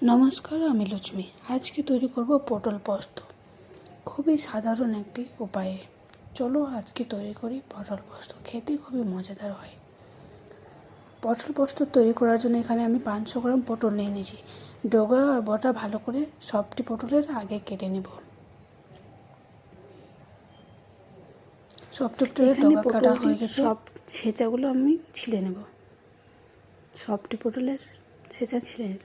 নমস্কার, আমি লক্ষ্মী। আজকে তৈরি করব পটল পোস্ত। খুবই সাধারণ একটি উপায়ে। চলো আজকে তৈরি করি পটল পোস্ত। খেতে খুবই মজাদার হয়। পটল পোস্ত তৈরি করার জন্য এখানে আমি 500 গ্রাম পটল নিয়ে নিয়েছি। ডগা আর বটা ভালো করে সবটি পটলের আগে কেটে নেব। সবটি পটলের ডগা কাটা হয়ে গেছে। সব ছেঁচাগুলো আমি ছিলে নেব। সবটি পটলের ছেঁচা ছিলে নেব।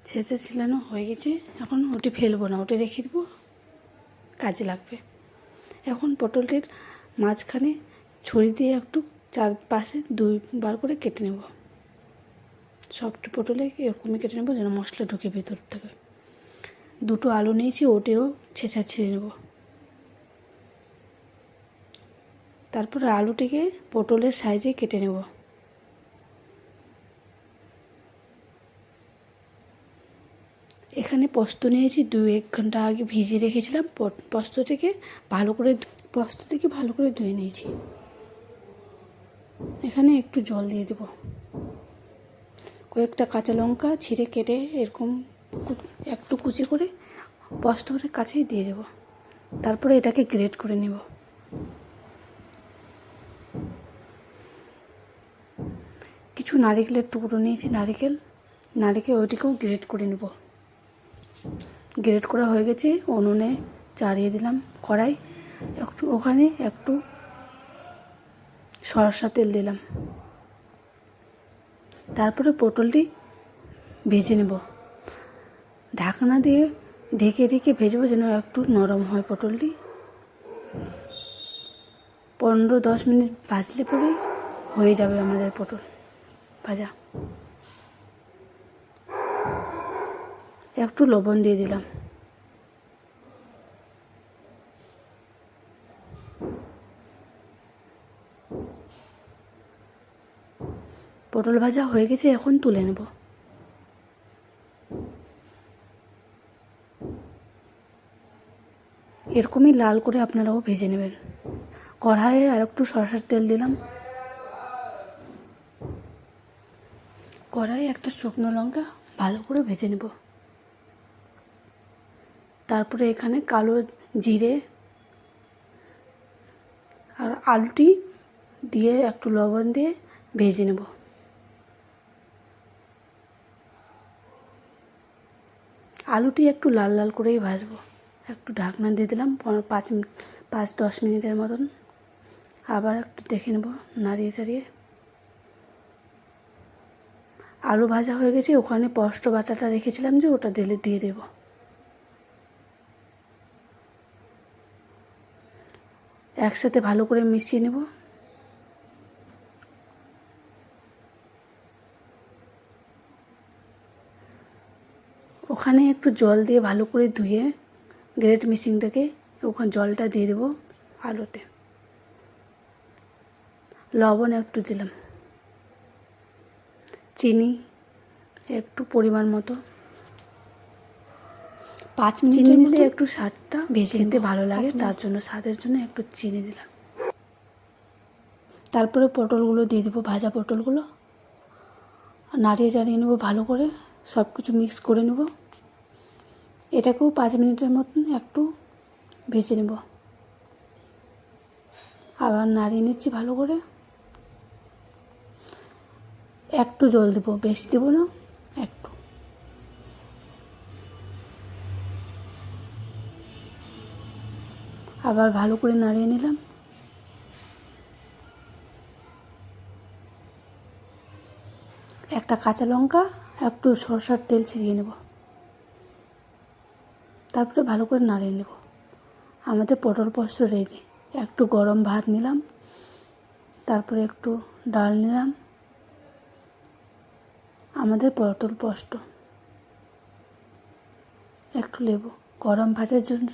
ছেঁচা ছিলানো হয়ে গেছে। এখন ওটি ফেলবো না, ওটি রেখে দেবো, কাজে লাগবে। এখন পটলটির মাঝখানে ছুরি দিয়ে একটু চারপাশে 2বার করে কেটে নেব। সবটি পটলে এরকমই কেটে নেব যেন মশলা ঢুকে ভেতর থেকে। 2টো আলু নিয়েছি, ওটিও ছেঁচা ছিঁড়ে নেব। তারপরে আলুটিকে পটলের সাইজে কেটে নেব। এখানে পোস্ত নিয়েছি, 2-1 ঘন্টা আগে ভিজিয়ে রেখেছিলাম। পোস্তটিকে ভালো করে ধুয়ে নিয়েছি। এখানে একটু জল দিয়ে দেব। কয়েকটা কাঁচা লঙ্কা ছিঁড়ে কেটে এরকম একটু কুচি করে পোস্তর কাছেই দিয়ে দেব। তারপরে এটাকে গ্রেট করে নেব। কিছু নারকেলের টুকরো নিয়েছি, নারকেল ওইটিকেও গ্রেট করে নেব। গ্রেট করা হয়ে গেছে। উনুনে চাড়িয়ে দিলাম কড়াই। ওখানে একটু সরষা তেল দিলাম। তারপরে পটলটি ভেজে নেব। ঢাকনা দিয়ে ঢেকে ভেজবো যেন একটু নরম হয় পটলটি। 15-10 মিনিট ভাজলে পরেই হয়ে যাবে আমাদের পটল ভাজা। একটু লবণ দিয়ে দিলাম। পটল ভাজা হয়ে গেছে, এখন তুলে নেব। এরকমই লাল করে আপনারাও ভেজে নেবেন। কড়াইয়ে আর একটু সরষের তেল দিলাম। কড়াইয়ে একটা শুকনো লঙ্কা ভালো করে ভেজে নেব। তারপরে এখানে কালো জিরে আর আলুটি দিয়ে একটু লবণ দিয়ে ভেজে নেব। আলুটি একটু লাল লাল করেই ভাজবো। একটু ঢাকনা দিয়ে দিলাম 5-10 মিনিটের মতন। আবার একটু দেখে নেব, নাড়িয়ে চাড়িয়ে। আলু ভাজা হয়ে গেছে। ওখানে পোস্ত বাটাটা রেখেছিলাম যে ওটা ঢেলে দিয়ে দেব। একসাথে ভালো করে মিশিয়ে নেব। ওখানে একটু জল দিয়ে ভালো করে ধুয়ে গ্রেট মেশিনটাকে ওখানে জলটা দিয়ে দেব আলুতে। লবণ একটু দিলাম, চিনি একটু পরিমাণ মতো। 5 মিনিট দিলে একটু স্বাদটা ভেজে নিতে ভালো লাগে, তার জন্য স্বাদের জন্য একটু চিনি দিলাম। তারপরে পটলগুলো দিয়ে দেবো, ভাজা পটলগুলো নাড়িয়ে চাড়িয়ে নেব ভালো করে। সব কিছু মিক্স করে নেব। এটাকেও 5 মিনিটের মতন একটু ভেজে নেব। আবার নাড়িয়ে নিচ্ছি ভালো করে। একটু জল দেবো, বেশি দেবো না, একটু। আবার ভালো করে নাড়িয়ে নিলাম। একটা কাঁচা লঙ্কা একটু সরষের তেল ছিটিয়ে নেব। তারপরে ভালো করে নাড়িয়ে নেব। আমাদের পটল পোস্ত রেডি। একটু গরম ভাত নিলাম, তারপরে একটু ডাল নিলাম। আমাদের পটল পোস্ত। একটু লেবু। গরম ভাতের সাথে